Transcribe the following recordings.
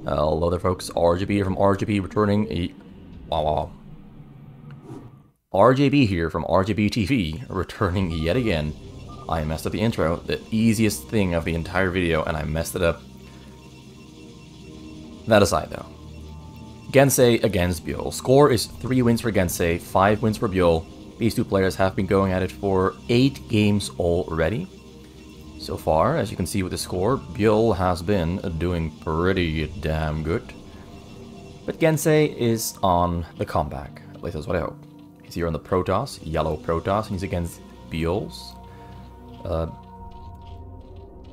Hello there folks, RJB here from RJB returning a... Wow. RJB here from RJB TV, returning yet again. I messed up the intro, the easiest thing of the entire video, and I messed it up. That aside though. Gensay against Byul. Score is 3 wins for Gensay, 5 wins for Byul. These two players have been going at it for 8 games already. So far, as you can see with the score, Byul has been doing pretty damn good. But Gensay is on the comeback, at least that's what I hope. He's here on the Protoss, yellow Protoss, and he's against Byul's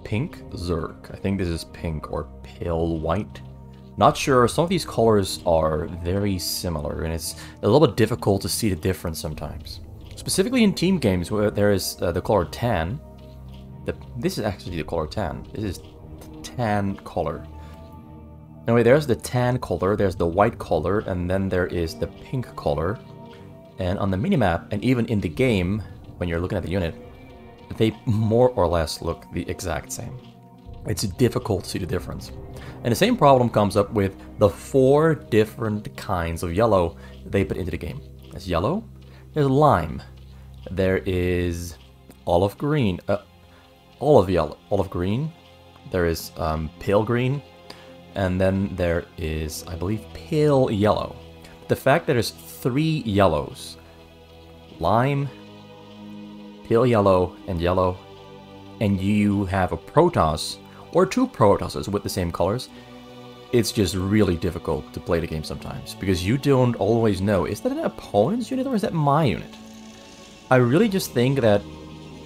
pink Zerg. I think this is pink or pale white. Not sure, some of these colors are very similar, and it's a little bit difficult to see the difference sometimes. Specifically in team games where there is the color tan. This is actually the color tan. This is tan color. Anyway, there's the tan color, there's the white color, and then there is the pink color. And on the minimap, and even in the game, when you're looking at the unit, they more or less look the exact same. It's difficult to see the difference. And the same problem comes up with the 4 different kinds of yellow they put into the game. There's yellow, there's lime, there is olive green, olive green, there is pale green, and then there is, I believe, pale yellow. The fact that there's 3 yellows, lime, pale yellow, and you have a Protoss, or 2 Protosses with the same colors, it's just really difficult to play the game sometimes, because you don't always know, is that an opponent's unit or is that my unit? I really just think that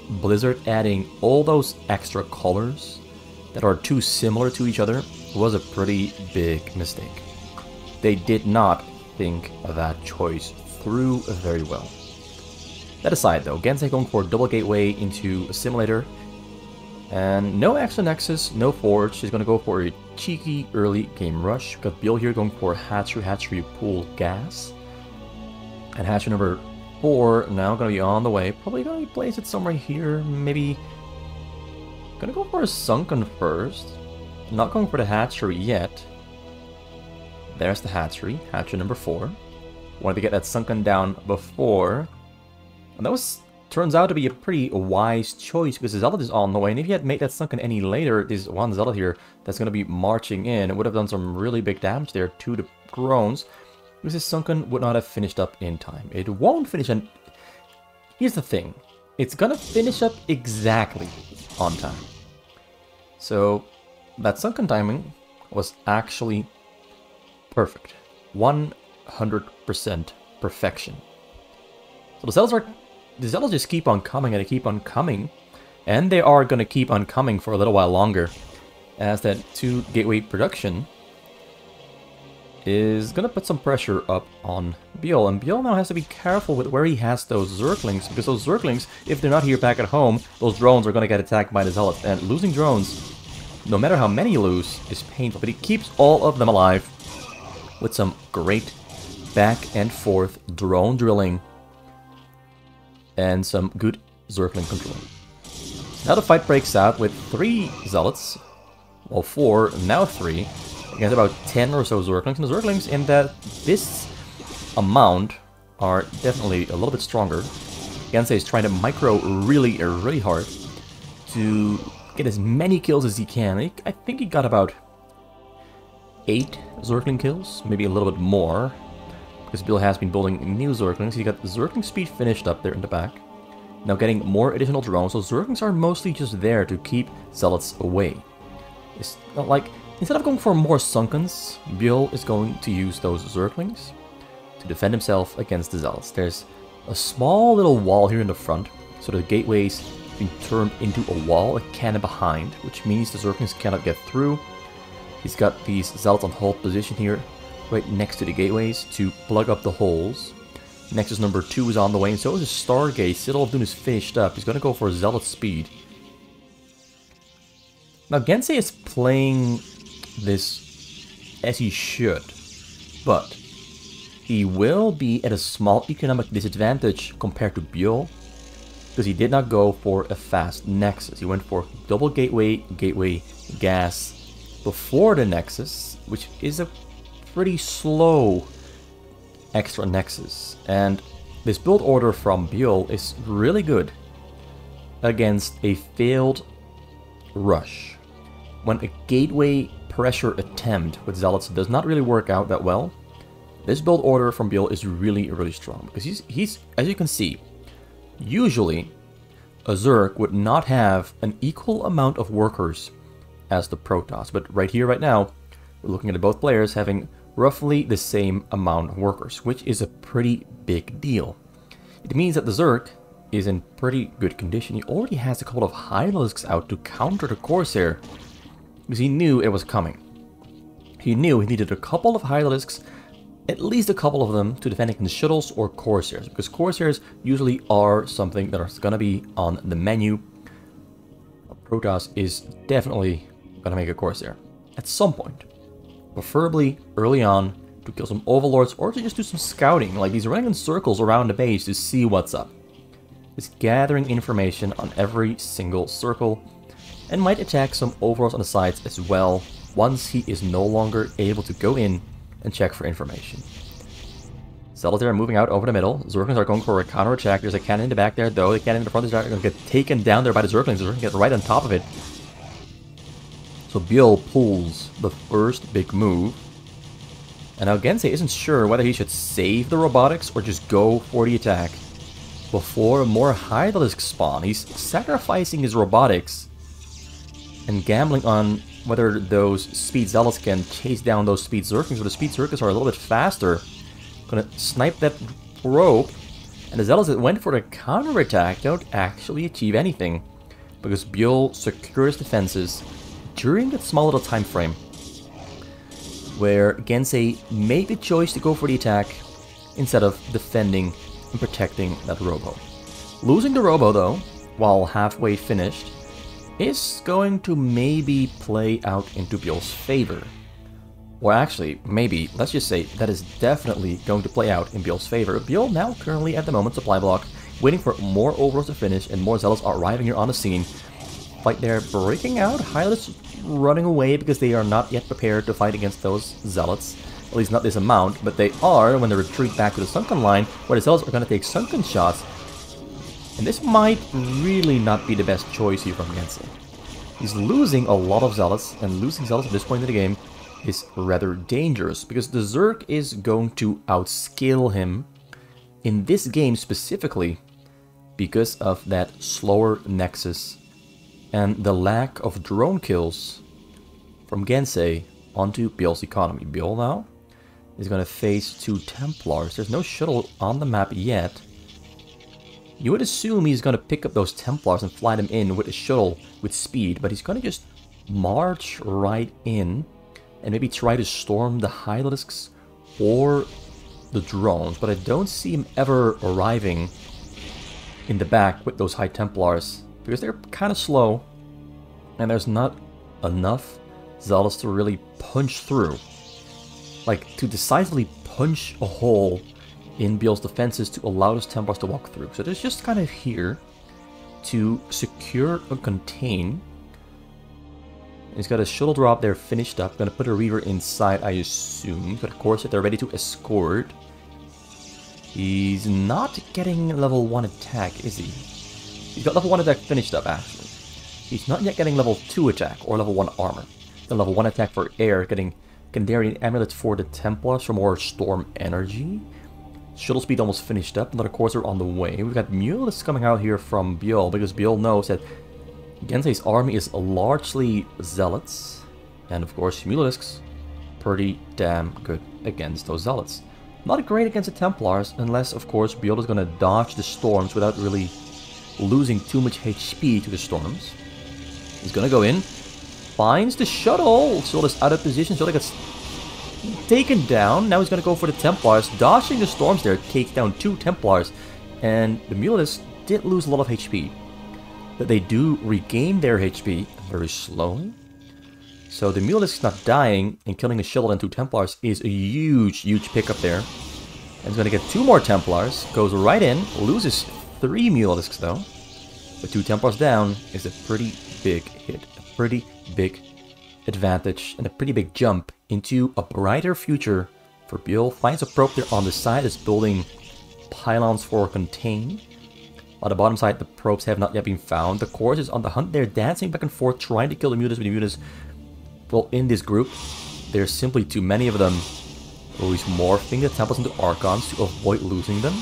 Blizzard adding all those extra colors that are too similar to each other was a pretty big mistake. They did not think that choice through very well. That aside though, Gensay going for a double gateway into a simulator, and no extra nexus, no forge. She's going to go for a cheeky early game rush. We've got Byul here going for hatchery pool gas, and hatchery number 4 now going to be on the way. Probably going to be placed it somewhere here. Maybe going to go for a sunken first. Not going for the hatchery yet. There's the hatchery number 4. Wanted to get that sunken down before, and that was turns out to be a pretty wise choice because the Zealot is on the way. And if you had made that sunken any later, this one Zealot here that's going to be marching in, it would have done some really big damage there to the drones. Because this sunken would not have finished up in time. It won't finish, and here's the thing. It's gonna finish up exactly on time. So that sunken timing was actually perfect. 100% perfection. So the Zealots just keep on coming and they keep on coming. And they are gonna keep on coming for a little while longer, as that 2 gateway production is gonna put some pressure up on Byul, and Byul now has to be careful with where he has those Zerglings, because those Zerglings, if they're not here back at home, those drones are gonna get attacked by the Zealots, and losing drones, no matter how many you lose, is painful, but he keeps all of them alive with some great back and forth drone drilling and some good Zergling control. Now the fight breaks out with 3 Zealots, well 4, now 3, against about 10 or so Zerglings, and the Zerglings in this amount are definitely a little bit stronger. Gensay is trying to micro really hard to get as many kills as he can. I think he got about 8 Zergling kills, maybe a little bit more, because Byul has been building new Zerglings. He got Zergling speed finished up there in the back. Now getting more additional drones, so Zerglings are mostly just there to keep Zealots away. It's not like, instead of going for more sunkens, Byul is going to use those Zerglings to defend himself against the Zealots. There's a small little wall here in the front, so the gateway's been turned into a wall, a cannon behind, which means the Zerglings cannot get through. He's got these Zealots on hold position here, right next to the gateways to plug up the holes. Nexus number 2 is on the way, and so is the Stargate. Citadel of Doom is finished up. He's going to go for Zealot speed. Now Gensay is playing this as he should, but he will be at a small economic disadvantage compared to Byul, because he did not go for a fast Nexus. He went for double gateway, gas, before the Nexus, which is a pretty slow extra Nexus. And this build order from Byul is really good against a failed rush. When a gateway pressure attempt with Zealots does not really work out that well, this build order from Byul is really, really strong. Because he's, as you can see, usually a Zerg would not have an equal amount of workers as the Protoss. But right here, right now, we're looking at both players having roughly the same amount of workers, which is a pretty big deal. It means that the Zerg is in pretty good condition. He already has a couple of Hydralisks out to counter the Corsair, because he knew it was coming. He knew he needed a couple of Hydralisks, at least a couple of them, to defend against shuttles or Corsairs, because Corsairs usually are something that is going to be on the menu. Protoss is definitely going to make a Corsair at some point, preferably early on, to kill some Overlords or to just do some scouting. Like, he's running in circles around the base to see what's up. He's gathering information on every single circle, and might attack some Overlords on the sides as well once he is no longer able to go in and check for information. Zealots are moving out over the middle. Zerglings are going for a counterattack. There's a cannon in the back there, though. The cannon in the front is going to get taken down there by the Zerglings. The Zerglings get right on top of it. So Byul pulls the first big move. And now Gensay isn't sure whether he should save the robotics or just go for the attack before more Hydralisks spawn. He's sacrificing his robotics and gambling on whether those Speed Zealots can chase down those Speed Zerglings, but the Speed Zerglings are a little bit faster. Gonna snipe that rope, and the Zealots that went for the counterattack don't actually achieve anything, because Byul secures defenses during that small little time frame where Gensay made the choice to go for the attack instead of defending and protecting that Robo. Losing the Robo, though, while halfway finished, is going to maybe play out into Byul's favor. Or actually, maybe, let's just say, that is definitely going to play out in Byul's favor. Byul now currently, at the moment, supply block, waiting for more Overlords to finish, and more Zealots are arriving here on the scene. Like, they're breaking out, Hydralisks running away because they are not yet prepared to fight against those Zealots. At least not this amount, but they are when they retreat back to the Sunken line, where the Zealots are going to take Sunken shots. And this might really not be the best choice here from Gensay. He's losing a lot of Zealots, and losing Zealots at this point in the game is rather dangerous, because the Zerg is going to outskill him in this game specifically because of that slower Nexus and the lack of drone kills from Gensay onto Byul's economy. Byul now is going to face two Templars. There's no shuttle on the map yet. You would assume he's going to pick up those Templars and fly them in with a shuttle with speed, but he's going to just march right in and maybe try to storm the Hydralisks or the drones, but I don't see him ever arriving in the back with those High Templars, because they're kind of slow, and there's not enough Zealots to really punch through. Like, to decisively punch a hole in Byul's defenses to allow those Templars to walk through. So they're just kind of here to secure and contain. He's got a shuttle drop there finished up. Gonna put a Reaver inside, I assume. Got a Corsair there ready to escort. He's not getting level 1 attack, is he? He's got level 1 attack finished up, actually. He's not yet getting level 2 attack or level 1 armor. The level 1 attack for air, getting Kandarian Amulet for the Templars for more storm energy. Shuttle speed almost finished up. Another Corsair on the way. We've got Mules coming out here from Byul, because Byul knows that Gensay's army is largely Zealots, and of course Mulisks pretty damn good against those Zealots. Not great against the Templars, unless of course Byul is going to dodge the storms without really losing too much HP to the storms. He's going to go in, finds the shuttle. Shuttle is out of position, shuttle gets taken down. Now he's going to go for the Templars, dodging the storms there, takes down 2 Templars, and the Mulisks did lose a lot of HP. But they do regain their HP very slowly. So the Mulisks not dying and killing a shuttle and 2 Templars is a huge, huge pickup there. And he's going to get 2 more Templars, goes right in, loses 3 Mulisks though. But 2 Templars down is a pretty big hit, a pretty big advantage and a pretty big jump into a brighter future for Byul. Finds a probe there on the side, is building pylons for contain. On the bottom side, the probes have not yet been found. The Chorus is on the hunt there, dancing back and forth, trying to kill the Mutas, but the Mutas, well, in this group, there's simply too many of them. So he's morphing the Temples into Archons to avoid losing them.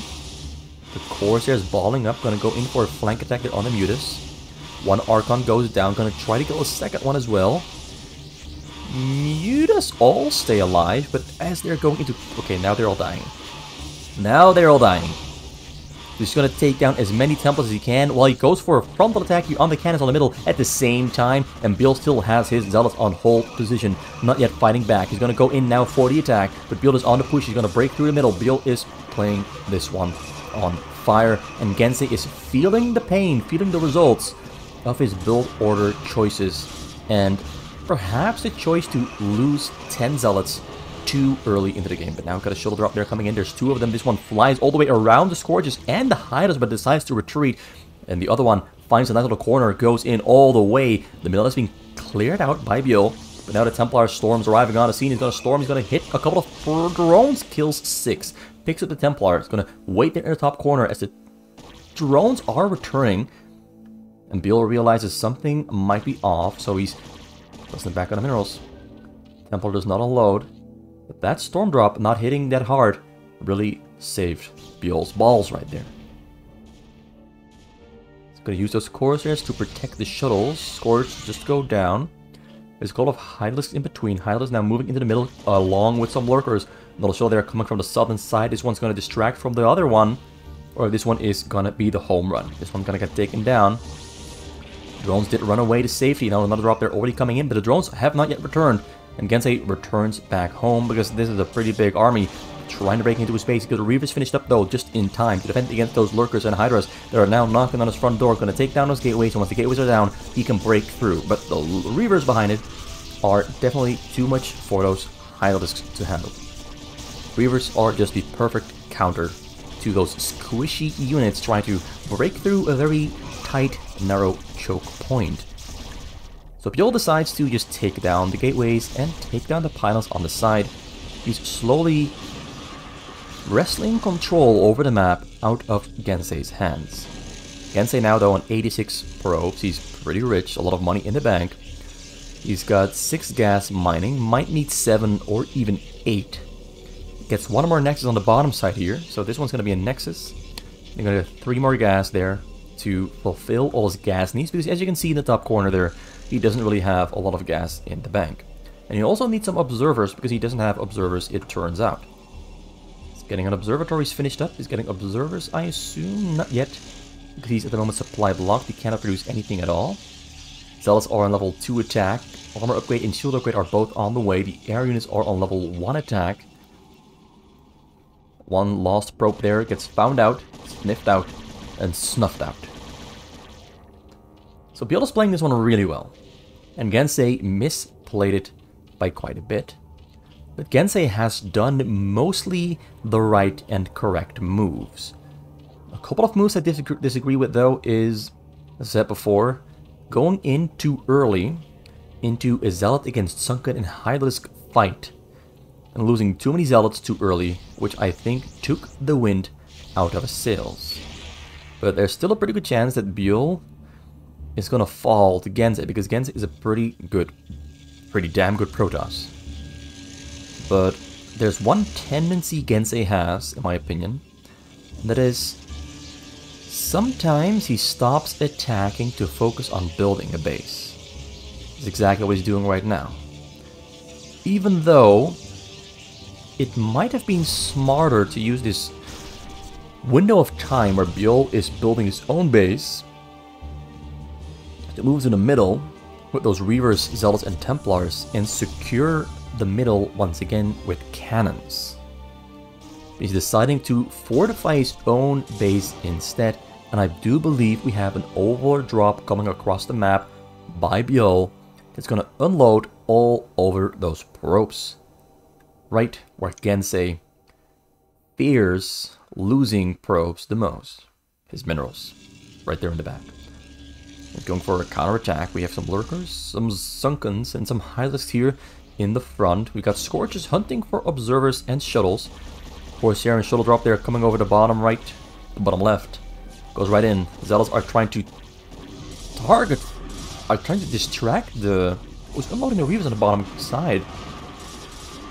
The Chorus there is balling up, gonna go in for a flank attack there on the Mutas. One Archon goes down, gonna try to kill a second one as well. Mutas all stay alive, but as they're going into... Okay, now they're all dying. Now they're all dying. He's going to take down as many Temples as he can while he goes for a frontal attack on the cannons on the middle at the same time. And Byul still has his Zealots on hold position, not yet fighting back. He's going to go in now for the attack, but Byul is on the push. He's going to break through the middle. Byul is playing this one on fire, and Gensay is feeling the pain, feeling the results of his build order choices, and perhaps the choice to lose 10 Zealots too early into the game. But now got a shuttle drop there coming in. There's two of them. This one flies all the way around the Scourges and the Hydras, but decides to retreat. And the other one finds a nice little corner, goes in all the way. The middle is being cleared out by Byul. But now the Templar Storm's arriving on the scene. He's going to storm. He's going to hit a couple of drones. Kills 6. Picks up the Templar. He's going to wait there in the top corner as the drones are returning. And Byul realizes something might be off. So he's listening back on the minerals. Templar does not unload. But that storm drop not hitting that hard really saved Byul's balls right there. He's going to use those Corsairs to protect the shuttles. Scourge just go down. There's a couple of Hydralisks in between. Hydralisks now moving into the middle along with some Lurkers. Another shuttle there coming from the southern side. This one's going to distract from the other one. Or this one is going to be the home run. This one's going to get taken down. Drones did run away to safety. Now another drop there already coming in, but the drones have not yet returned. And Gensay returns back home because this is a pretty big army trying to break into his base. The Reavers finished up though just in time to defend against those Lurkers and Hydras that are now knocking on his front door. Going to take down those gateways, and once the gateways are down, he can break through. But the Reavers behind it are definitely too much for those Hydralisks to handle. Reavers are just the perfect counter to those squishy units trying to break through a very tight, narrow choke point. So Byul decides to just take down the gateways and take down the pylons on the side. He's slowly wresting control over the map out of Gensay's hands. Gensay now though on 86 probes. He's pretty rich, a lot of money in the bank. He's got 6 gas mining, might need 7 or even 8. Gets one more Nexus on the bottom side here, so this one's going to be a Nexus. You're going to get 3 more gas there to fulfill all his gas needs, because as you can see in the top corner there, he doesn't really have a lot of gas in the bank. And he also needs some observers, because he doesn't have observers, it turns out. He's getting an observatories finished up. He's getting observers, I assume, not yet, because he's at the moment supply blocked. He cannot produce anything at all. Zealots are on level 2 attack. Armor upgrade and shield upgrade are both on the way. The air units are on level 1 attack. One lost probe there gets found out, sniffed out, and snuffed out. So Byul is playing this one really well. And Gensay misplayed it by quite a bit. But Gensay has done mostly the right and correct moves. A couple of moves I disagree with though is, as I said before, going in too early into a Zealot against Sunken and Hydralisk fight. And losing too many Zealots too early, which I think took the wind out of his sails. But there's still a pretty good chance that Byul is gonna fall to Gensay, because Gensay is a pretty damn good Protoss. But there's one tendency Gensay has, in my opinion, and that is sometimes he stops attacking to focus on building a base. That's exactly what he's doing right now. Even though it might have been smarter to use this window of time where Byul is building his own base to move to the middle with those Reavers, Zealots, and Templars and secure the middle once again with cannons. He's deciding to fortify his own base instead, and I do believe we have an overdrop coming across the map by Byul that's going to unload all over those probes. Right where Gensay fears losing probes the most. His minerals. Right there in the back. Going for a counterattack. We have some lurkers, some sunkens, and some hylists here in the front. We got scorches hunting for observers and shuttles. Of course, here and shuttle drop there coming over the bottom right, the bottom left. Goes right in. Zealots are trying to target, are trying to distract the... Oh, he's unloading the Reavers on the bottom side.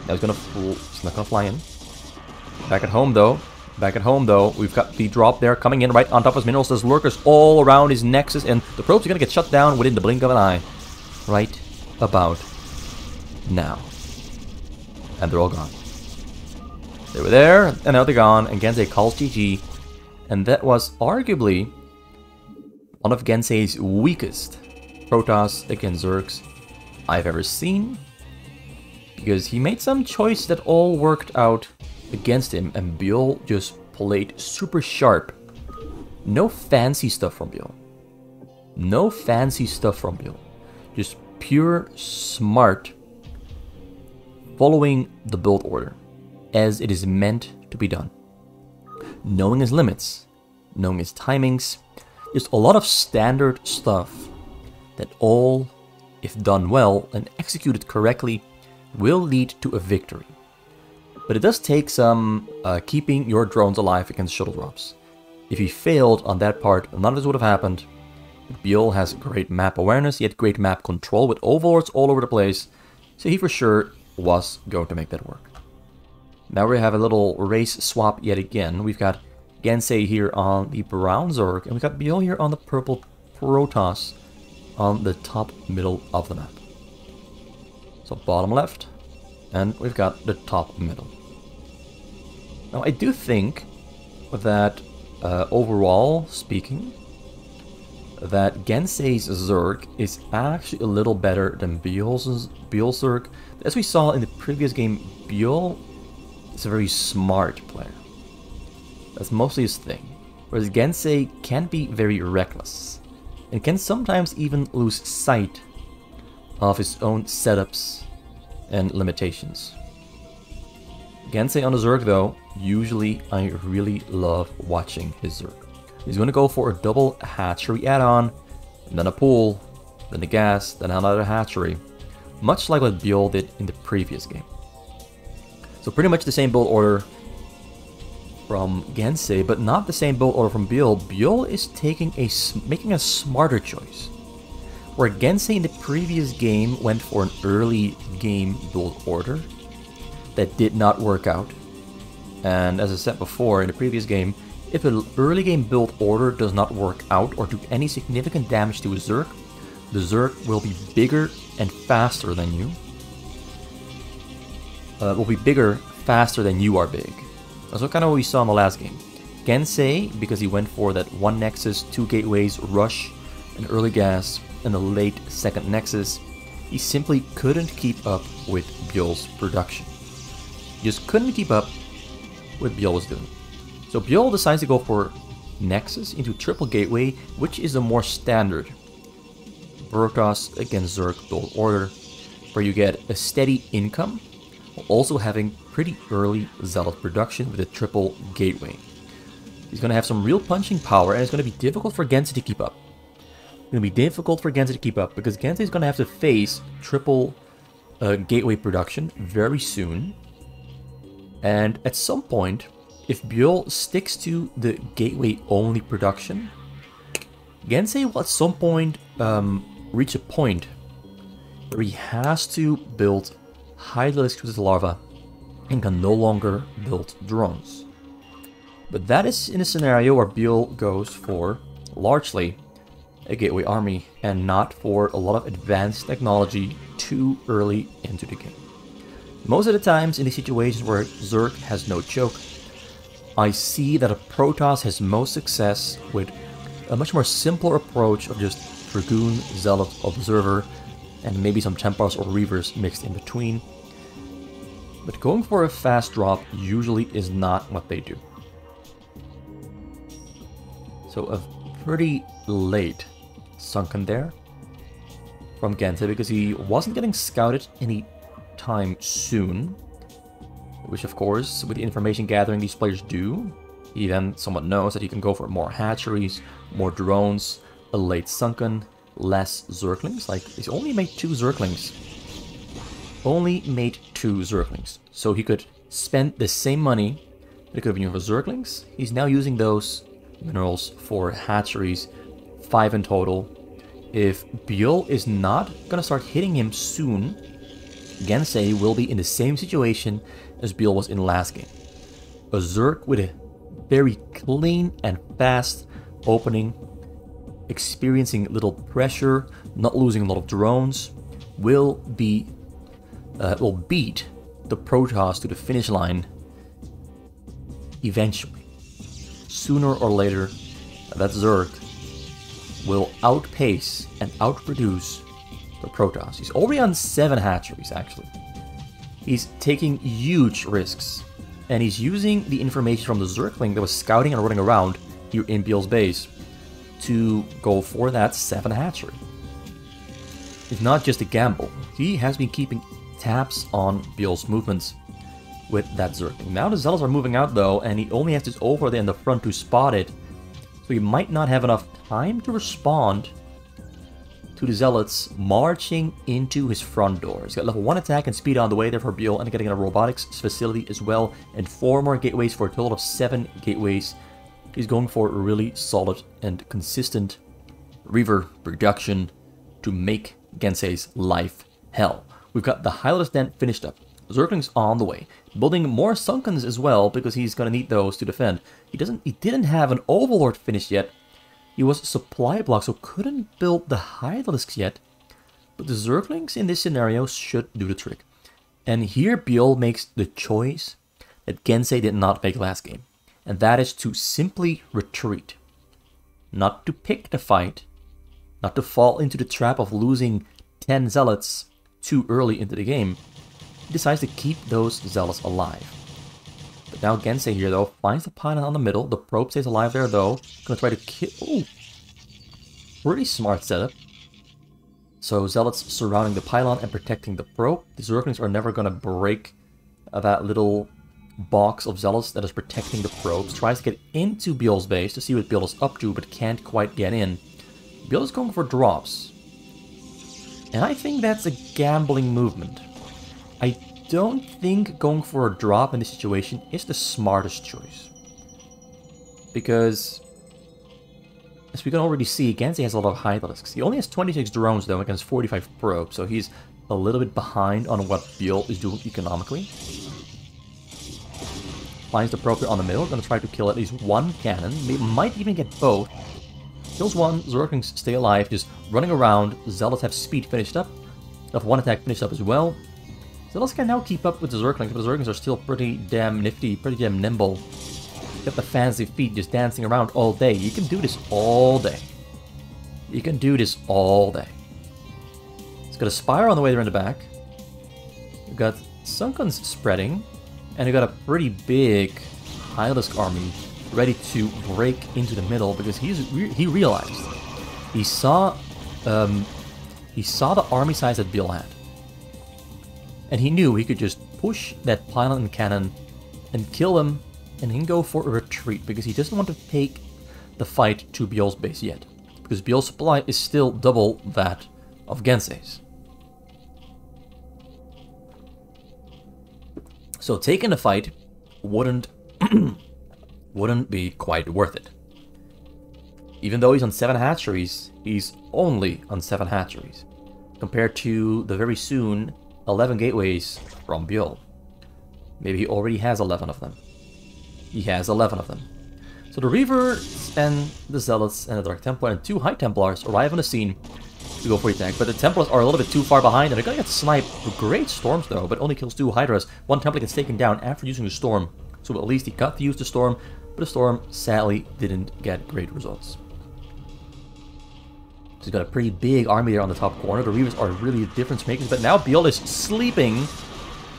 Now he's not gonna fly in. Back at home though. We've got the drop there coming in right on top of his minerals. There's lurkers all around his nexus, and the probes are gonna get shut down within the blink of an eye. Right about now. And they're all gone. They were there, and now they're gone, and Gensay calls GG. And that was arguably one of Gensay's weakest Protoss against Zergs I've ever seen. Because he made some choices that all worked out against him, and Byul just played super sharp. No fancy stuff from Byul. No fancy stuff from Byul. Just pure smart, following the build order as it is meant to be done. Knowing his limits, knowing his timings, just a lot of standard stuff that all, if done well and executed correctly, will lead to a victory. But it does take some keeping your drones alive against shuttle drops. If he failed on that part, none of this would have happened. But Byul has great map awareness, he had great map control with overlords all over the place, so he for sure was going to make that work. Now we have a little race swap yet again. We've got Gensay here on the brown Zerg, and we've got Byul here on the purple Protoss on the top middle of the map. So bottom left, and we've got the top middle. Now I do think that overall speaking, that Gensay's Zerg is actually a little better than Byul's Zerg. As we saw in the previous game, Byul is a very smart player. That's mostly his thing. Whereas Gensay can be very reckless, and can sometimes even lose sight of his own setups and limitations. Gensay on the Zerg though, usually I really love watching his Zerg. He's going to go for a double hatchery add-on, and then a pool, then a gas, then another hatchery. Much like what Byul did in the previous game. So pretty much the same build order from Gensay, but not the same build order from Byul. Byul is making a smarter choice. Where Gensay in the previous game went for an early game build order that did not work out. And as I said before in the previous game, if an early game build order does not work out or do any significant damage to a Zerg, the Zerg will be bigger and faster than you. Will be bigger, faster than you are big. That's what kind of what we saw in the last game. Gensay, because he went for that 1 Nexus, 2 Gateways, rush, an early gas, and a late second Nexus, he simply couldn't keep up with Byul's production. He just couldn't keep up with what Byul was doing. So Byul decides to go for Nexus into triple Gateway, which is a more standard Protoss against Zerg build order, where you get a steady income, while also having pretty early Zealot production with a triple Gateway. He's going to have some real punching power, and it's going to be difficult for Gensay to keep up. It's going to be difficult for Gensay to keep up, because Gensay is going to have to face triple Gateway production very soon. And at some point, if Byul sticks to the Gateway only production, Gensay will at some point reach a point where he has to build highly executed larva and can no longer build drones. But that is in a scenario where Byul goes for largely a Gateway army and not for a lot of advanced technology too early into the game. Most of the times in the situations where Zerg has no choke, I see that a Protoss has most success with a much more simpler approach of just Dragoon, Zealot, Observer, and maybe some Templars or Reavers mixed in between. But going for a fast drop usually is not what they do. So a pretty late sunken there from Gensay, because he wasn't getting scouted any time soon, which of course with the information gathering these players do, he then somewhat knows that he can go for more hatcheries, more drones, a late sunken, less Zerglings. Like, he's only made 2 Zerglings. Only made 2 Zerglings. So he could spend the same money that he could have been using for Zerglings. He's now using those minerals for hatcheries, 5 in total. If Byul is not gonna start hitting him soon, Gensay will be in the same situation as Byul was in the last game. A Zerg with a very clean and fast opening, experiencing little pressure, not losing a lot of drones, will beat the Protoss to the finish line eventually. Sooner or later, that Zerg will outpace and outproduce the Protoss. He's already on 7 hatcheries, actually. He's taking huge risks, and he's using the information from the Zergling that was scouting and running around here in Byul's base to go for that 7 hatchery. It's not just a gamble. He has been keeping tabs on Byul's movements with that Zergling. Now the Zealots are moving out though, and he only has this over there in the front to spot it. So he might not have enough time to respond to the Zealots marching into his front door. He's got level 1 attack and speed on the way there for Byul, and getting a robotics facility as well, and 4 more gateways for a total of 7 gateways. He's going for a really solid and consistent Reaver production to make Gensay's life hell. We've got the Hylos Den finished up. Zerglings on the way. Building more Sunkens as well, because he's gonna need those to defend. He didn't have an Overlord finished yet. He was supply blocked, so couldn't build the Hydralisks yet. But the Zerglings in this scenario should do the trick. And here Byul makes the choice that Gensay did not make last game. And that is to simply retreat. Not to pick the fight. Not to fall into the trap of losing 10 Zealots too early into the game. He decides to keep those Zealots alive. But now Gensay here, though, finds the pylon on the middle. The probe stays alive there, though. Gonna try to kill... Ooh! Pretty smart setup. So Zealots surrounding the pylon and protecting the probe. The Zerglings are never gonna break that little box of Zealots that is protecting the probes. Tries to get into Byul's base to see what Byul is up to, but can't quite get in. Byul is going for drops. And I think that's a gambling movement. I don't think going for a drop in this situation is the smartest choice. Because, as we can already see, Gensay has a lot of Hydralisks. He only has 26 drones though against 45 probes, so he's a little bit behind on what Byul is doing economically. Finds the probe on the middle, gonna try to kill at least 1 cannon, might even get both. Kills 1, Zerglings stay alive, just running around. Zealots have speed finished up. Level 1 attack finished up as well. Zealots can now keep up with the Zerglings, but the Zerglings are still pretty damn nifty, pretty damn nimble. Got the fancy feet just dancing around all day. You can do this all day. You can do this all day. It's got a Spire on the way there in the back. We've got Sunkens spreading. And we've got a pretty big Hylisk army ready to break into the middle because he realized he saw the army size that Byul had, and he knew he could just push that pylon and cannon and kill them, and then go for a retreat because he doesn't want to take the fight to Byul's base yet, because Byul's supply is still double that of Gensay's. So taking the fight wouldn't be quite worth it. Even though he's on 7 hatcheries, he's only on 7 hatcheries, compared to the very soon 11 gateways from Byul. Maybe he already has 11 of them. He has 11 of them. So the Reavers and the Zealots and the Dark Templar and 2 High Templars arrive on the scene to go for the attack, but the Templars are a little bit too far behind, and they're gonna get sniped with great storms though, but only kills 2 Hydras. 1 Templar gets taken down after using the storm, so at least he got to use the storm, but the storm sadly didn't get great results. So he's got a pretty big army there on the top corner. The Reavers are really the difference makers, but now Byul is sleeping.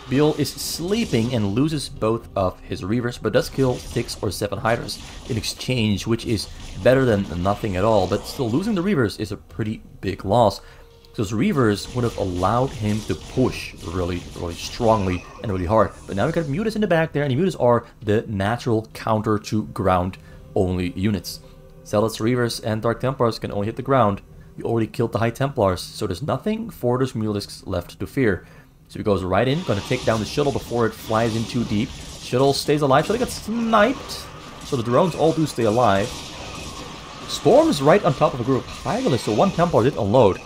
Byul is sleeping and loses both of his Reavers, but does kill 6 or 7 Hydras in exchange, which is better than nothing at all. But still, losing the Reavers is a pretty big loss, because Reavers would have allowed him to push really strongly and really hard. But now we got Mutas in the back there, and the Mutas are the natural counter to ground-only units. Zealots, Reavers, and Dark Templars can only hit the ground, he already killed the High Templars, so there's nothing for those Mulisks left to fear. So he goes right in, gonna take down the shuttle before it flies in too deep. Shuttle stays alive, shuttle gets sniped. So the drones all do stay alive. Storm is right on top of the group. Finally, so one Templar did unload.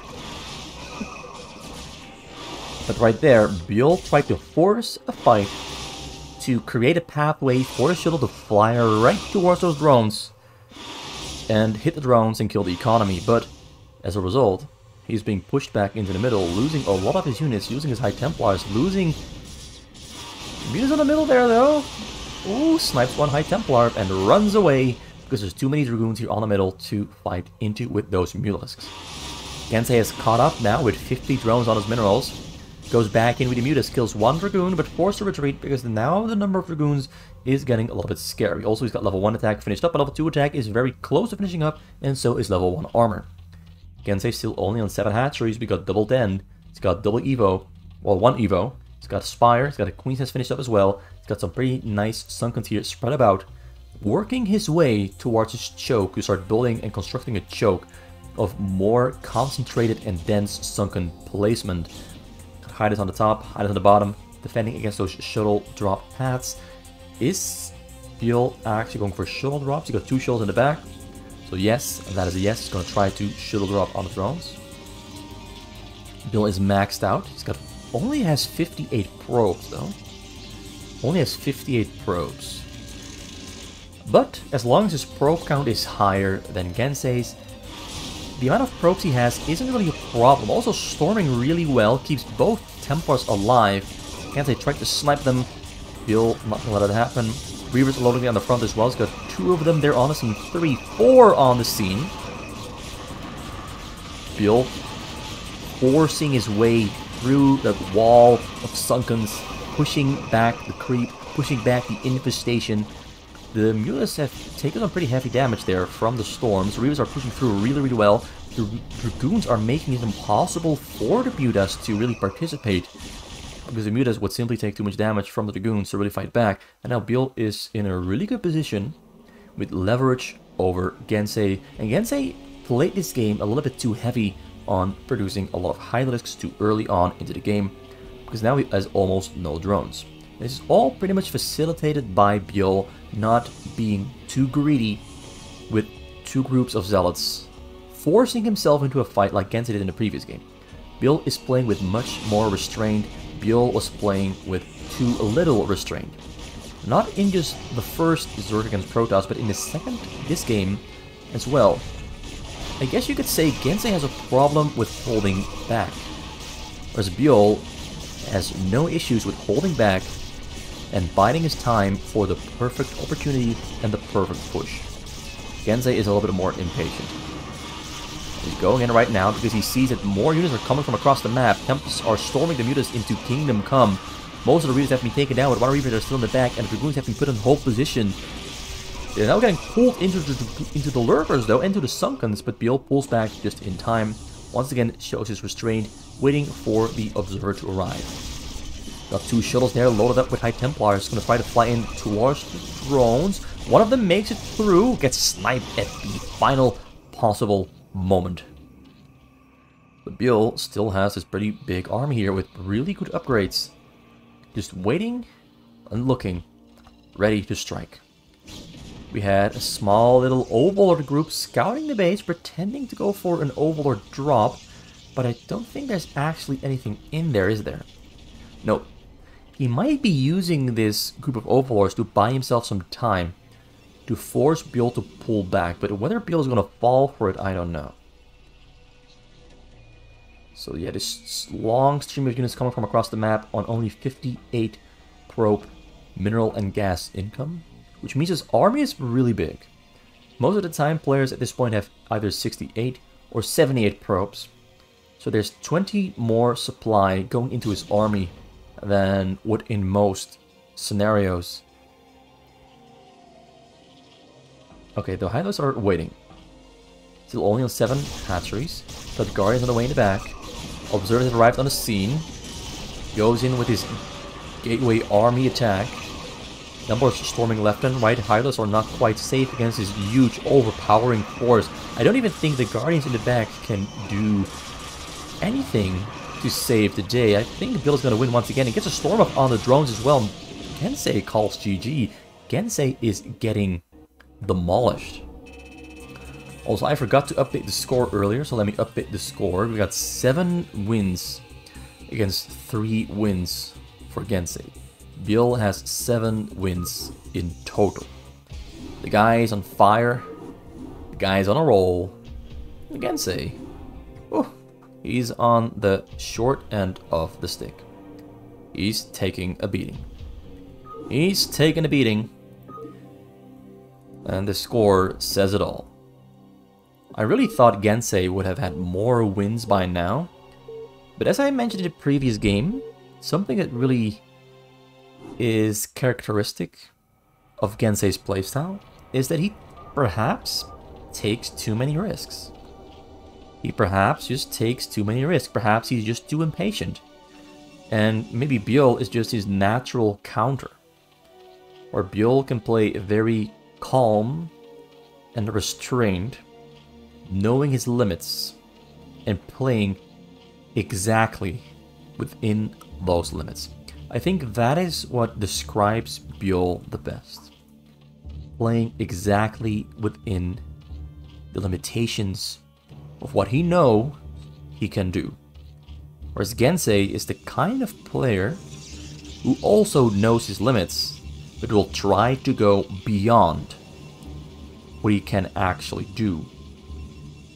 But right there, Byul tried to force a fight to create a pathway for the shuttle to fly right towards those drones and hit the drones and kill the economy. But as a result, he's being pushed back into the middle, losing a lot of his units, using his High Templars, losing units in the middle there though. Ooh, snipes one High Templar and runs away because there's too many Dragoons here on the middle to fight into with those Mulisks. Gensay has caught up now with 50 drones on his minerals. Goes back in with the Mutas, kills one Dragoon, but forced to retreat because now the number of Dragoons is getting a little bit scary. Also, he's got level 1 attack finished up, but level 2 attack is very close to finishing up, and so is level 1 armor. Gensay still only on 7 hatcheries. We got double Den. He's got double Evo. Well, 1 Evo. He's got a Spire. He's got a Queen's Nest finished up as well. He's got some pretty nice Sunkens here spread about. Working his way towards his choke to start building and constructing a choke of more concentrated and dense Sunken placement. Hide it on the top, hide it on the bottom, defending against those shuttle drop paths. Is Byul actually going for shuttle drops? You got 2 shuttles in the back. So yes, that is a yes. He's going to try to shuttle drop on the drones. Byul is maxed out. He's got only has 58 probes though. Only has 58 probes. But as long as his probe count is higher than Gensay's, the amount of probes he has isn't really a problem. Also storming really well, keeps both Templars alive. Gensay tried to snipe them. Byul not gonna let it happen. Reavers loading on the front as well. He's got 2 of them there on the scene, 3, 4 on the scene. Byul forcing his way through the wall of Sunkens, pushing back the creep, pushing back the infestation. The Mutas have taken some pretty heavy damage there from the storms. Reavers are pushing through really, really well. The Dragoons are making it impossible for the Mutas to really participate, because the Mutas would simply take too much damage from the Dragoons to really fight back. And now Byul is in a really good position with leverage over Gensay. And Gensay played this game a little bit too heavy on producing a lot of Hydralisks too early on into the game, because now he has almost no drones. This is all pretty much facilitated by Byul not being too greedy with 2 groups of zealots, forcing himself into a fight like Gensay did in the previous game. Byul is playing with much more restraint. Byul was playing with too little restraint. Not in just the first Zerg against Protoss, but in the second, this game as well. I guess you could say Gensay has a problem with holding back, whereas Byul has no issues with holding back and biding his time for the perfect opportunity and the perfect push. Gensay is a little bit more impatient. He's going in right now because he sees that more units are coming from across the map. Temps are storming the Mutas into Kingdom Come. Most of the Reavers have been taken down, with 1 Reaver that are still in the back, and the Dragoons have been put in hold position. They're now getting pulled into the Lurkers though, into the Sunkens, but Byul pulls back just in time. Once again shows his restraint, waiting for the Observer to arrive. Got 2 shuttles there loaded up with High Templars. Going to try to fly in towards the drones. One of them makes it through, gets sniped at the final possible moment. But Byul still has this pretty big army here with really good upgrades. Just waiting and looking, ready to strike. We had a small little Overlord group scouting the base, pretending to go for an Overlord drop. But I don't think there's actually anything in there, is there? No. He might be using this group of Overlords to buy himself some time, to force Byul to pull back, but whether Byul is going to fall for it, I don't know. So yeah, this long stream of units coming from across the map on only 58 probe mineral and gas income, which means his army is really big. Most of the time, players at this point have either 68 or 78 probes, so there's 20 more supply going into his army than would in most scenarios. Okay, the Hylos are waiting. Still only on 7 hatcheries. Got Guardians on the way in the back. Observers have arrived on the scene. Goes in with his Gateway army attack. Numbers storming left and right. Hylos are not quite safe against this huge, overpowering force. I don't even think the Guardians in the back can do anything to save the day. I think Byul is going to win once again. He gets a storm up on the drones as well. Gensay calls GG. Gensay is getting demolished. Also, I forgot to update the score earlier, so let me update the score. We got 7 wins against 3 wins for Gensay. Byul has 7 wins in total. The guy is on fire. The guy is on a roll. Gensay, oh, he's on the short end of the stick. He's taking a beating. He's taking a beating. And the score says it all. I really thought Gensay would have had more wins by now. But as I mentioned in the previous game, something that really is characteristic of Gensay's playstyle is that he perhaps takes too many risks. He perhaps just takes too many risks. Perhaps he's just too impatient. And maybe Byul is just his natural counter. Or Byul can play very calm and restrained, knowing his limits and playing exactly within those limits. I think that is what describes Byul the best. Playing exactly within the limitations of what he knows he can do. Whereas Gensay is the kind of player who also knows his limits, but will try to go beyond what he can actually do.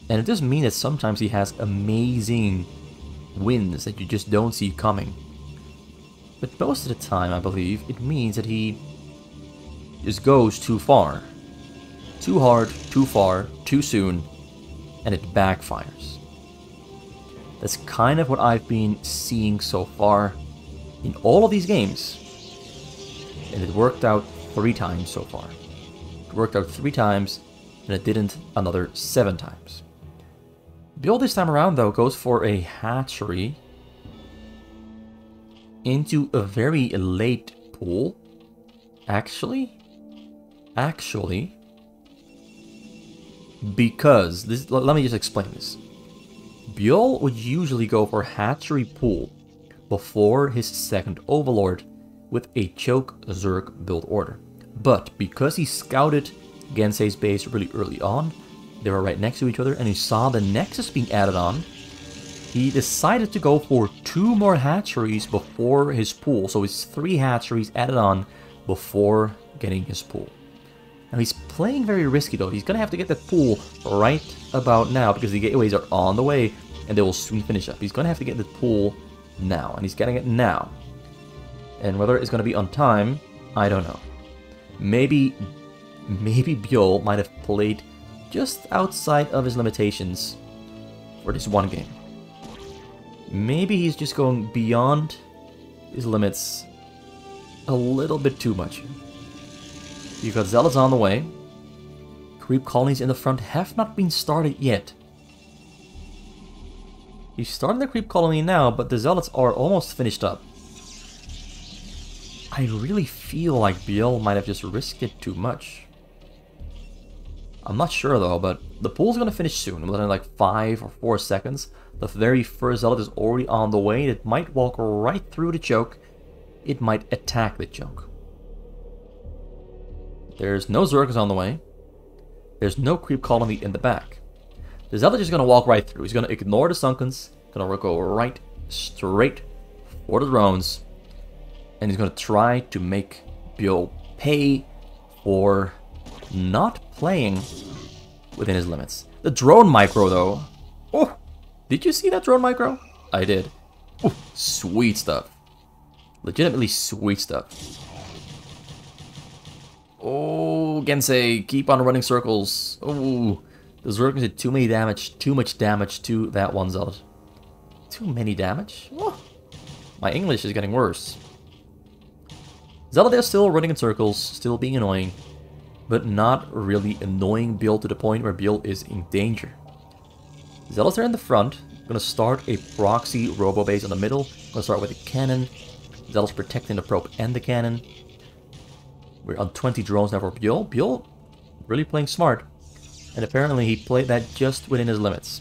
And it doesn't mean that sometimes he has amazing wins that you just don't see coming. But most of the time, I believe, it means that he just goes too far. Too hard, too far, too soon, and it backfires. That's kind of what I've been seeing so far in all of these games. And it worked out 3 times so far. It worked out 3 times, and it didn't another 7 times. Byul this time around, though, goes for a hatchery into a very late pool. Actually, because this, let me just explain this. Byul would usually go for hatchery pool before his second overlord with a choke Zerg build order. But because he scouted Gensay's base really early on, they were right next to each other, and he saw the Nexus being added on, he decided to go for 2 more hatcheries before his pool. So it's 3 hatcheries added on before getting his pool. Now he's playing very risky though. He's going to have to get that pool right about now because the gateways are on the way and they will soon finish up. He's going to have to get the pool now, and he's getting it now. And whether it's going to be on time, I don't know. Maybe Byul might have played just outside of his limitations for this one game. Maybe he's just going beyond his limits a little bit too much. You've got Zealots on the way. Creep colonies in the front have not been started yet. He's starting the creep colony now, but the Zealots are almost finished up. I really feel like Byul might have just risked it too much. I'm not sure though, but the pool's gonna finish soon, within like 5 or 4 seconds. The very first Zealot is already on the way. It might walk right through the choke. It might attack the choke. There's no Zergs on the way. There's no creep colony in the back. The Zealot is gonna walk right through. He's gonna ignore the Sunkens, gonna go right straight for the drones, and he's gonna try to make Byul pay for not playing within his limits. The drone micro though. Oh, did you see that drone micro? I did. Ooh, sweet stuff. Legitimately sweet stuff. Oh, Gensay, keep on running circles. Oh, the Zerg did too much damage to that one Zealot. Too many damage? Oh, my English is getting worse. Zealot is still running in circles, still being annoying, but not really annoying Byul to the point where Byul is in danger. Zealots are in the front. Gonna start a proxy robo base in the middle. Gonna start with a cannon. Zealots protecting the probe and the cannon. We're on 20 drones now for Byul. Byul really playing smart. And apparently he played that just within his limits.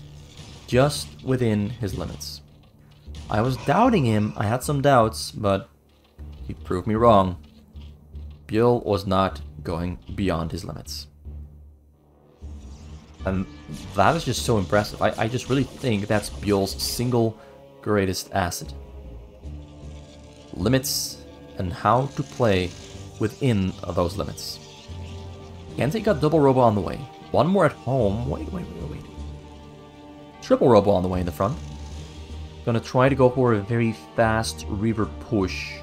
Just within his limits. I was doubting him. I had some doubts, but he proved me wrong. Byul was not going beyond his limits. And that is just so impressive. I just really think that's Byul's single greatest asset. Limits and how to play within those limits. Gensay got double robo on the way. One more at home. Wait. Triple robo on the way in the front. Gonna try to go for a very fast Reaver push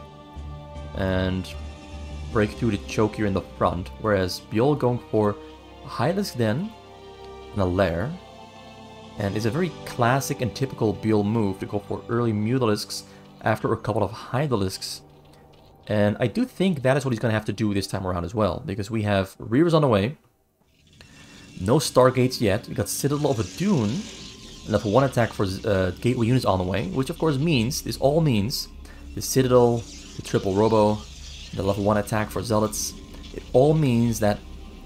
and break through the choke here in the front. Whereas Byul going for a Hylisk Den and a Lair. And it's a very classic and typical Byul move to go for early Mutalisks after a couple of Hydralisks. And I do think that is what he's going to have to do this time around as well. Because we have Reavers on the way. No Stargates yet. We got Citadel of a Dune. Level 1 attack for gateway units on the way. Which of course means, this all means, the Citadel, the triple robo, the level 1 attack for Zealots. It all means that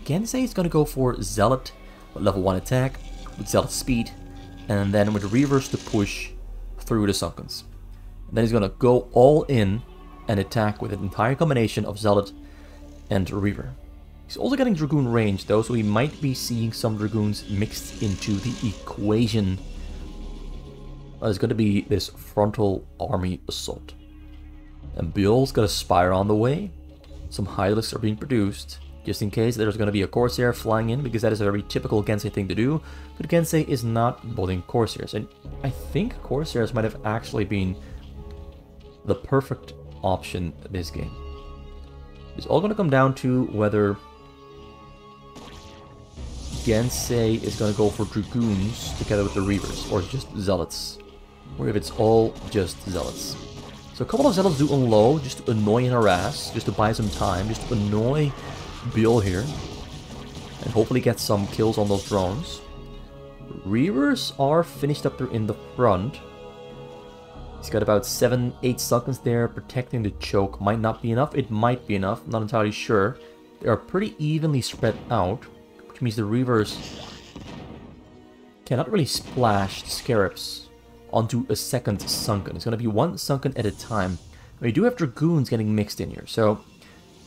Gensay is going to go for Zealot with level 1 attack, with Zealot speed, and then with Reavers to push through the Sunkens. And then he's going to go all in and attack with an entire combination of Zealot and Reaver. He's also getting Dragoon range though, so we might be seeing some Dragoons mixed into the equation. There's going to be this frontal army assault. And Byul's got a Spire on the way. Some Hylists are being produced, just in case there's going to be a Corsair flying in, because that is a very typical Gensay thing to do. But Gensay is not building Corsairs, and I think Corsairs might have actually been the perfect option this game. It's all going to come down to whether Gensay is going to go for Dragoons together with the Reavers, or just Zealots, or if it's all just Zealots. So a couple of Zealots do unload, just to annoy and harass, just to buy some time, just to annoy Byul here, and hopefully get some kills on those drones. Reavers are finished up there in the front. He's got about 7-8 Sunkens there, protecting the choke. Might not be enough, it might be enough, not entirely sure. They are pretty evenly spread out, which means the Reavers cannot really splash Scarabs onto a second Sunken. It's going to be one Sunken at a time. We do have Dragoons getting mixed in here, so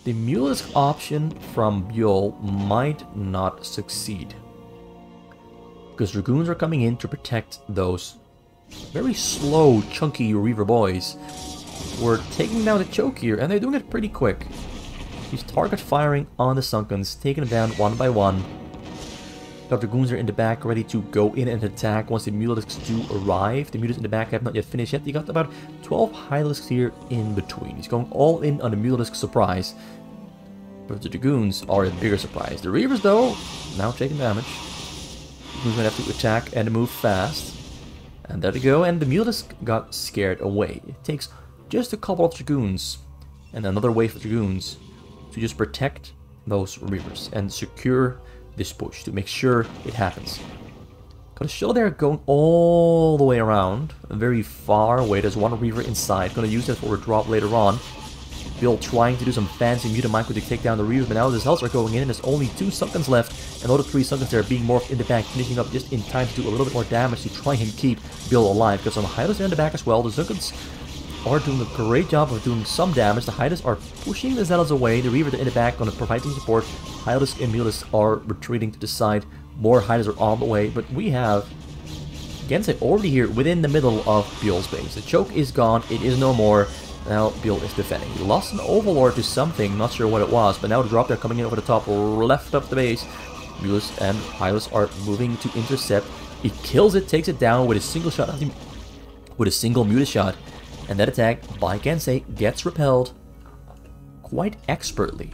the Mutalisk option from Byul might not succeed. Because Dragoons are coming in to protect those very slow, chunky Reaver boys. We're taking down the choke here, and they're doing it pretty quick. He's target firing on the Sunkens, taking them down one by one. The Dragoons are in the back, ready to go in and attack once the Mutalisks do arrive. The Mutalisks in the back have not yet finished yet. He got about 12 Hylisks here in between. He's going all in on the Mutalisk surprise. But the Dragoons are a bigger surprise. The Reavers, though, now taking damage. Dragoons going to have to attack and move fast. And there they go, and the Mutalisk got scared away. It takes just a couple of Dragoons and another wave of Dragoons to just protect those Reavers and secure this push to make sure it happens. Got a shuttle there going all the way around, very far away. There's one Reaver inside. Gonna use that for a drop later on. Byul trying to do some fancy mutant micro to take down the Reavers, but now the Zealots are going in, and there's only 2 Sunkens left, and all the 3 Sunkens there are being morphed in the back, finishing up just in time to do a little bit more damage to try and keep Byul alive. Got some Hylists in the back as well. The Sunkens are doing a great job of doing some damage. The Hylists are pushing the Zealots away. The Reavers in the back going to provide some support. Hylists and Mutalisks are retreating to the side. More Hylists are on the way, but we have Gensay already here within the middle of Byul's base. The choke is gone. It is no more. Now Byul is defending. He lost an Overlord to something, not sure what it was, but now the drop there coming in over the top left of the base. Mutalisks and Hylists are moving to intercept. He kills it, takes it down with a single shot, with a single Muta shot, and that attack by Gensay gets repelled quite expertly.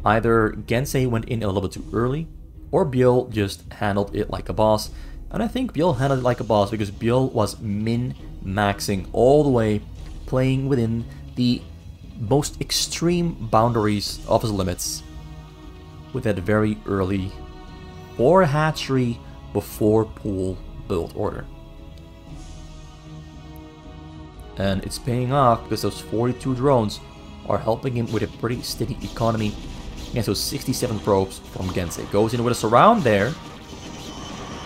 Either Gensay went in a little bit too early, or Byul just handled it like a boss. And I think Byul handled it like a boss because Byul was min-maxing all the way, playing within the most extreme boundaries of his limits with that very early 4 hatchery before pool build order. And it's paying off because those 42 drones are helping him with a pretty steady economy. And so 67 probes from Gensay. Goes in with a surround there.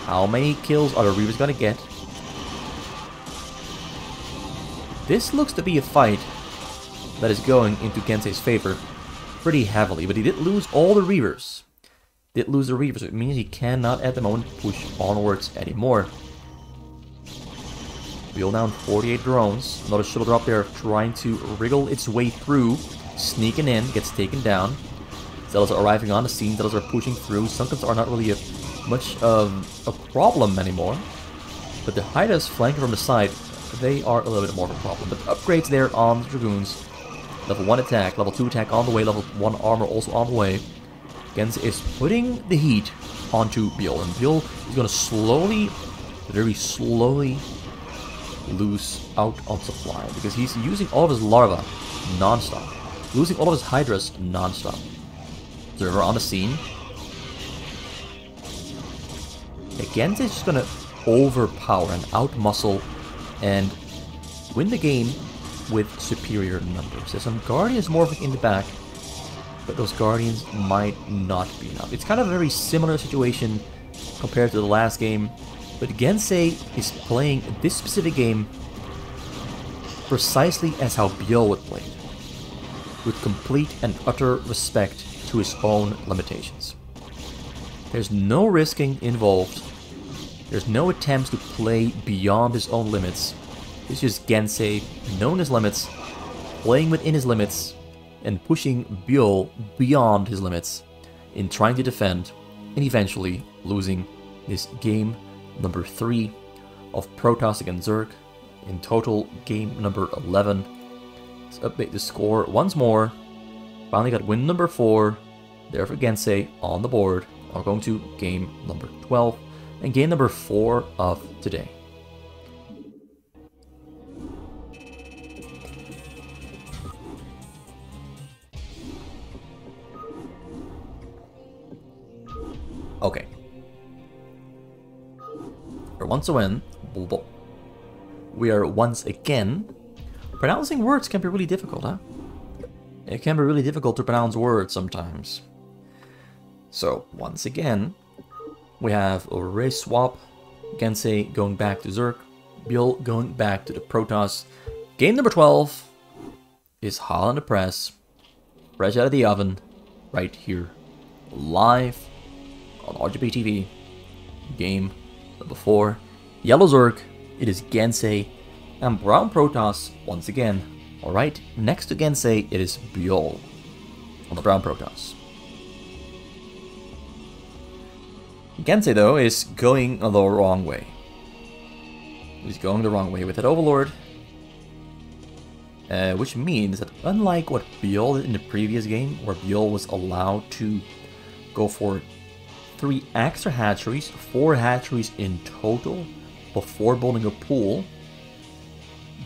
How many kills are the Reavers gonna get? This looks to be a fight that is going into Gensay's favor pretty heavily, but he did lose all the Reavers. Did lose the Reavers, so it means he cannot at the moment push onwards anymore. Byul down 48 drones. Another shuttle drop there trying to wriggle its way through. Sneaking in, gets taken down. Zealots are arriving on the scene, Zealots are pushing through. Sunkens are not really much of a problem anymore. But the Hydras flanking from the side, they are a little bit more of a problem. But upgrades there on the Dragoons. Level 1 attack, level 2 attack on the way, level 1 armor also on the way. Gensay is putting the heat onto Byul, and Byul is going to slowly, very slowly, lose out on supply, because he's using all of his larvae non-stop, losing all of his Hydras non-stop. Observer on the scene. Gensay is just going to overpower and outmuscle and win the game with superior numbers. There's some Guardians morphing in the back, but those Guardians might not be enough. It's kind of a very similar situation compared to the last game, but Gensay is playing this specific game precisely as how Byul would play it, with complete and utter respect to his own limitations. There's no risking involved. There's no attempts to play beyond his own limits. It's just Gensay knowing his limits, playing within his limits, and pushing Byul beyond his limits in trying to defend, and eventually losing this game number 3 of Protoss against Zerg. In total, game number 11. Let's update the score once more. Finally got win number 4 there for Gensay on the board. We're going to game number 12 and game number 4 of today. Okay. For once a win, we are once again. Pronouncing words can be really difficult, huh? It can be really difficult to pronounce words sometimes. So, once again, we have a race swap. Gensay going back to Zerg. Byul going back to the Protoss. Game number 12 is hot on the press. Fresh out of the oven. Right here. Live on RJB TV. Game number 4. Yellow Zerg. It is Gensay. And brown Protoss once again. Alright, next to Gensay, it is Byul on the brown Protoss. Gensay, though, is going the wrong way. He's going the wrong way with that Overlord. Which means that unlike what Byul did in the previous game, where Byul was allowed to go for 3 extra hatcheries, 4 hatcheries in total, before building a pool,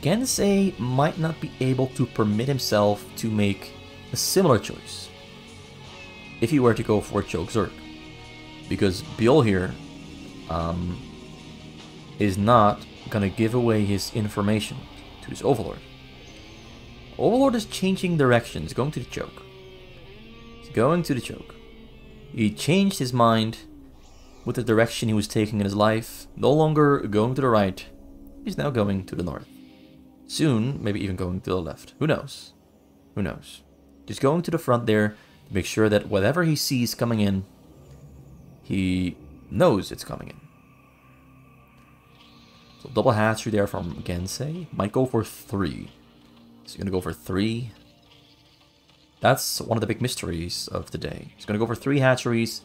Gensay might not be able to permit himself to make a similar choice if he were to go for Choke Zerg. Because Byul here is not gonna give away his information to his Overlord. Overlord is changing direction. He's going to the Choke. He's going to the Choke. He changed his mind with the direction he was taking in his life. No longer going to the right. He's now going to the north. Soon, maybe even going to the left. Who knows? Who knows? Just going to the front there to make sure that whatever he sees coming in, he knows it's coming in. So double hatchery there from Gensay. Might go for 3. Is he going to go for 3? That's one of the big mysteries of the day. He's going to go for 3 hatcheries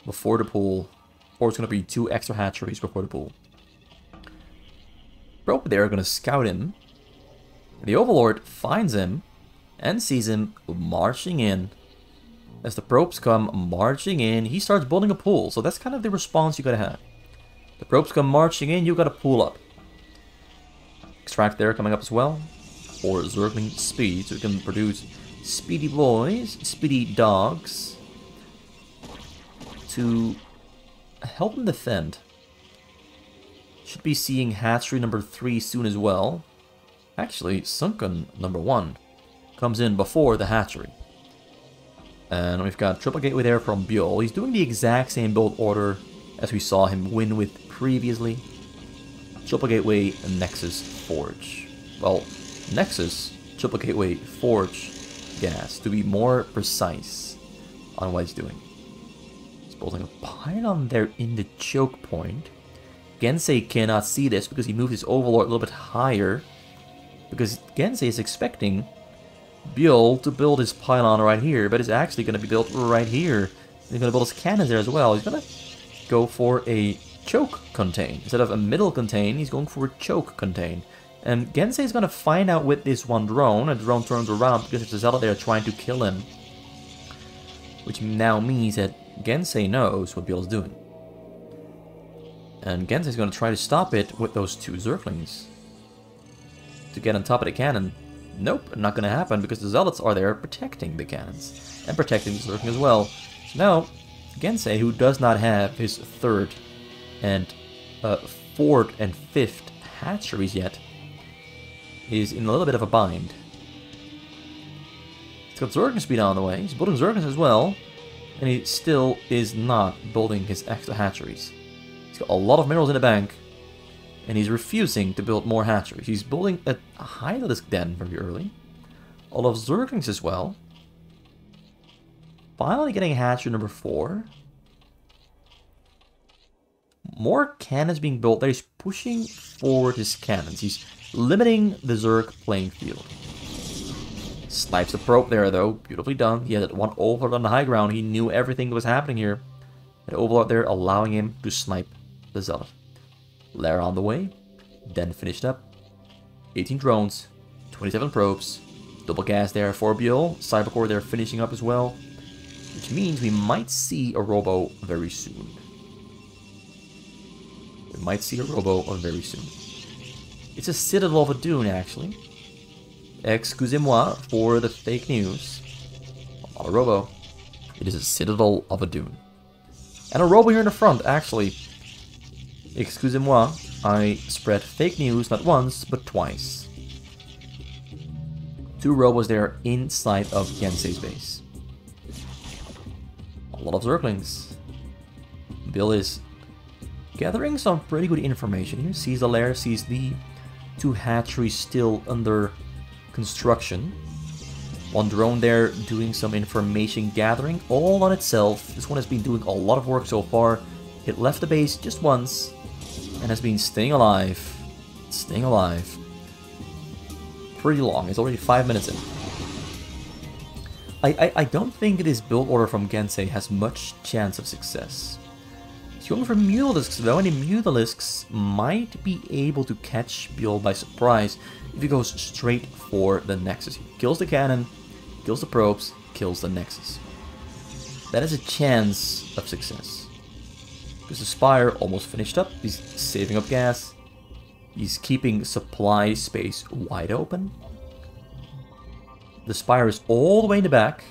before the pool. Or it's going to be 2 extra hatcheries before the pool. Probe there are going to scout him. The Overlord finds him and sees him marching in. As the probes come marching in, he starts building a pool. So that's kind of the response you gotta have. The probes come marching in, you gotta pool up. Extract there coming up as well. For Zergling speed, so we can produce speedy boys, speedy dogs, to help him defend. Should be seeing hatchery number 3 soon as well. Actually, Sunken number 1. comes in before the hatchery. And we've got triple gateway there from Byul. He's doing the exact same build order as we saw him win with previously. Triple gateway and Nexus Forge. Well, Nexus, triple gateway, Forge, gas, to be more precise on what he's doing. He's building a pylon there in the choke point. Gensay cannot see this because he moved his Overlord a little bit higher. Because Gensay is expecting Byul to build his pylon right here, but it's actually going to be built right here. He's going to build his cannons there as well. He's going to go for a choke contain. Instead of a middle contain, he's going for a choke contain. And Gensay is going to find out with this one drone, and the drone turns around because there's a Zealot there trying to kill him. Which now means that Gensay knows what Byul is doing. And Gensay is going to try to stop it with those two Zerglings. To get on top of the cannon. Nope, not going to happen because the Zealots are there protecting the cannons. And protecting the Zergling as well. So now, Gensay, who does not have his third and fourth and fifth hatcheries yet, is in a little bit of a bind. He's got Zerglings speed on the way. He's building Zerglings as well. And he still is not building his extra hatcheries. He's got a lot of minerals in the bank. And he's refusing to build more hatcheries. He's building a Hydralisk den very early. A lot of Zerglings as well. Finally getting hatchery number 4. More cannons being built there. He's pushing forward his cannons. He's limiting the Zerg playing field. Snipes the probe there though. Beautifully done. He had that one overlord on the high ground. He knew everything that was happening here. That overlord there allowing him to snipe the Zealot. Lair on the way. Den finished up. 18 drones. 27 probes. Double gas there for Byul. Cybercore there finishing up as well. Which means we might see a robo very soon. We might see a robo very soon. It's a Citadel of a Dune, actually. Excusez-moi for the fake news. Not a robo. It is a Citadel of a Dune. And a robo here in the front, actually. Excusez-moi, I spread fake news not once, but twice. 2 robos there inside of Gensay's base. A lot of Zerglings. Byul is gathering some pretty good information here. Sees the lair, sees the 2 hatcheries still under construction. 1 drone there doing some information gathering all on itself. This one has been doing a lot of work so far. It left the base just once and has been staying alive. Staying alive. Pretty long. It's already 5 minutes in. I don't think this build order from Gensay has much chance of success. He's going for Mutalisks though, and the Mutalisks might be able to catch Byul by surprise if he goes straight for the Nexus. He kills the cannon, kills the probes, kills the Nexus. That is a chance of success. Because the Spire almost finished up, he's saving up gas, he's keeping supply space wide open. The Spire is all the way in the back,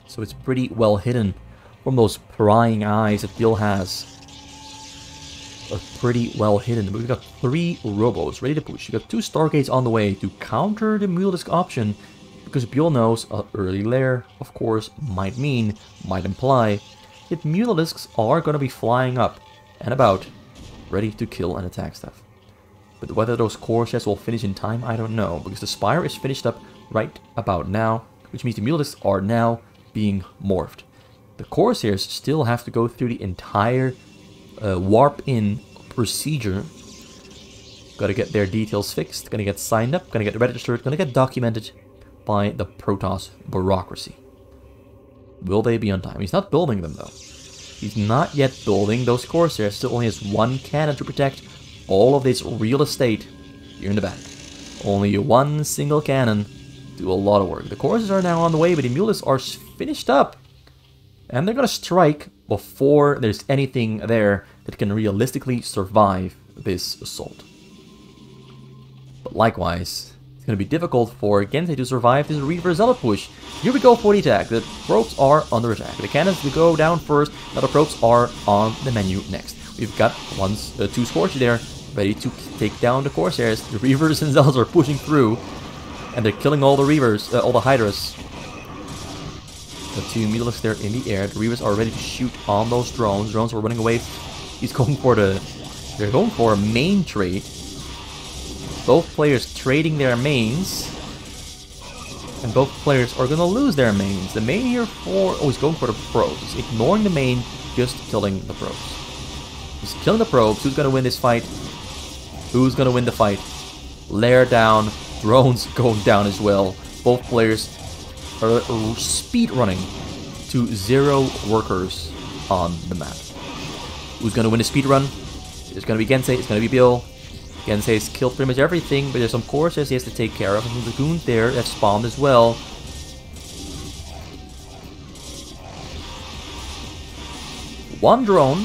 so it's pretty well hidden from those prying eyes that Byul has. Pretty well hidden. But we've got 3 robos ready to push. We've got 2 Stargates on the way to counter the Mutalisk option, because Byul knows an early lair, of course, might imply that Mutalisks are going to be flying up and about, ready to kill and attack stuff. But whether those core chests will finish in time, I don't know, because the Spire is finished up right about now, which means the Mutalisks are now being morphed. The Corsairs still have to go through the entire warp-in procedure. Gotta get their details fixed, gonna get signed up, gonna get registered, gonna get documented by the Protoss bureaucracy. Will they be on time? He's not building them though. He's not yet building those Corsairs. Still only has 1 cannon to protect all of this real estate here in the back. Only 1 single cannon. Do a lot of work. The Corsairs are now on the way, but the Mutalisks are finished up. And they're gonna strike before there's anything there that can realistically survive this assault. But likewise, it's gonna be difficult for Gensay to survive this Reaver Zealot push. Here we go for the attack. The probes are under attack. The cannons will go down first, now the probes are on the menu next. We've got 2 Scorch there, ready to take down the Corsairs. The Reavers and Zealots are pushing through. And they're killing all the Reavers, all the Hydras. The two Mutalisks there in the air. The Reavers are ready to shoot on those drones. Drones are running away. He's going for they're going for a main trade. Both players trading their mains. And both players are going to lose their mains. The main here for... Oh, he's going for the probes. He's ignoring the main, just killing the probes. He's killing the probes. Who's going to win this fight? Who's going to win the fight? Lair down. Drones going down as well. Both players are speed running to 0 workers on the map. Who's going to win the speed run? It's going to be Gensay. It's going to be Byul. Gensay's killed pretty much everything, but there's some Corsairs he has to take care of. And some Dragoons there that spawned as well. One drone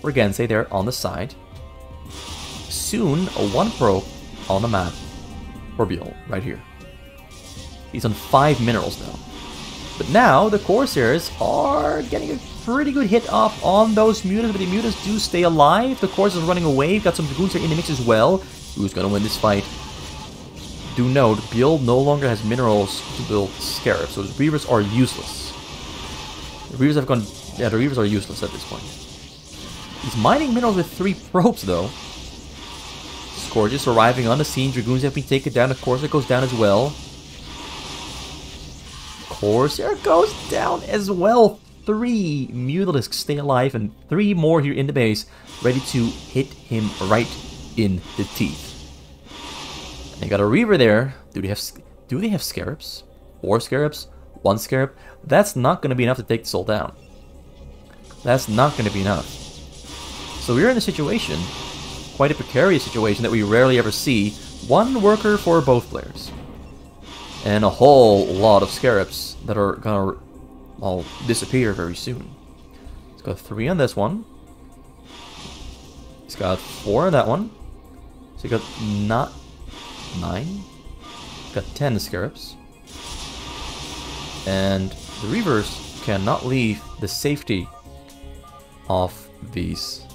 for Gensay there on the side. Soon, one probe on the map for Byul, right here. He's on 5 minerals now. But now, the Corsairs are getting a pretty good hit off on those mutants, but the mutants do stay alive. The Corsairs are running away. We've got some Dragoons here in the mix as well. Who's going to win this fight? Do note, Byul no longer has minerals to build Scarabs, so his Reavers are useless. The Reavers have gone... Yeah, the Reavers are useless at this point. He's mining minerals with 3 probes, though. Scourges arriving on the scene. Dragoons have been taken down. The Corsair goes down as well. Corsair goes down as well. 3 Mutalisks stay alive and 3 more here in the base, ready to hit him right in the teeth. And they got a Reaver there. Do they have Scarabs? 4 Scarabs? 1 Scarab? That's not going to be enough to take this all down. That's not going to be enough. So we're in a situation, quite a precarious situation that we rarely ever see. 1 worker for both players. And a whole lot of Scarabs that are gonna all disappear very soon. He's got 3 on this one. He's got 4 on that one. So he got 9. He's got 10 Scarabs. And the Reavers cannot leave the safety of these.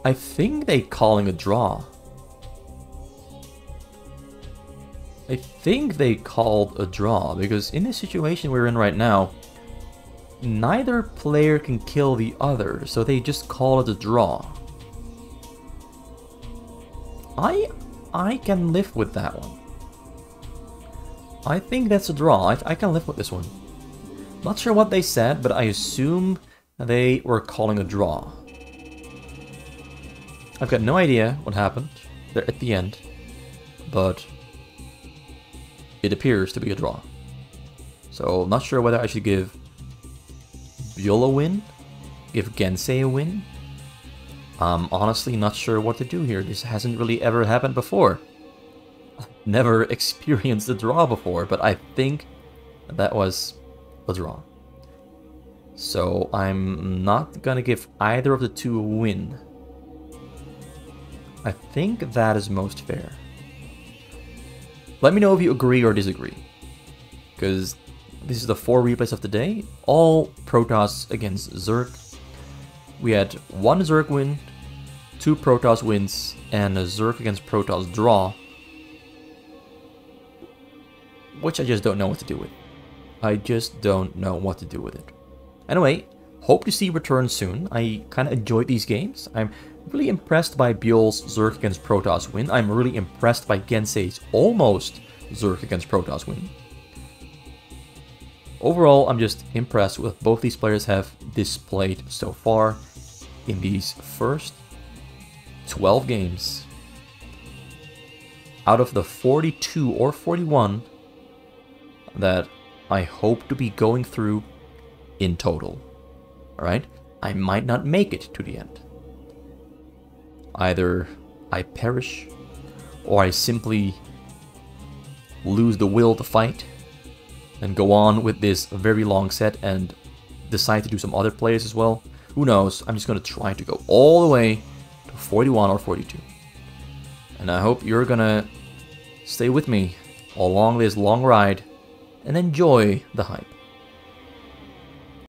I think they're calling a draw. I think they called a draw, because in this situation we're in right now, neither player can kill the other, so they just call it a draw. I can live with that one. I think that's a draw. I can live with this one. Not sure what they said, but I assume they were calling a draw. I've got no idea what happened there at the end, but it appears to be a draw. So, not sure whether I should give Byul a win, give Gensay a win. I'm honestly not sure what to do here. This hasn't really ever happened before. I've never experienced a draw before, but I think that was a draw. So, I'm not gonna give either of the 2 a win. I think that is most fair. Let me know if you agree or disagree, because this is the 4 replays of the day, all Protoss against Zerg. We had 1 Zerg win, 2 Protoss wins, and a Zerg against Protoss draw, which I just don't know what to do with. I just don't know what to do with it. Anyway, hope to see you return soon. I kind of enjoyed these games. I'm really impressed by Byul's Zerg against Protoss win. I'm really impressed by Gensay's almost Zerg against Protoss win. Overall, I'm just impressed with both these players have displayed so far in these first 12 games. Out of the 42 or 41 that I hope to be going through in total. Alright? I might not make it to the end. Either I perish, or I simply lose the will to fight and go on with this very long set and decide to do some other plays as well. Who knows? I'm just going to try to go all the way to 41 or 42. And I hope you're going to stay with me along this long ride and enjoy the hype.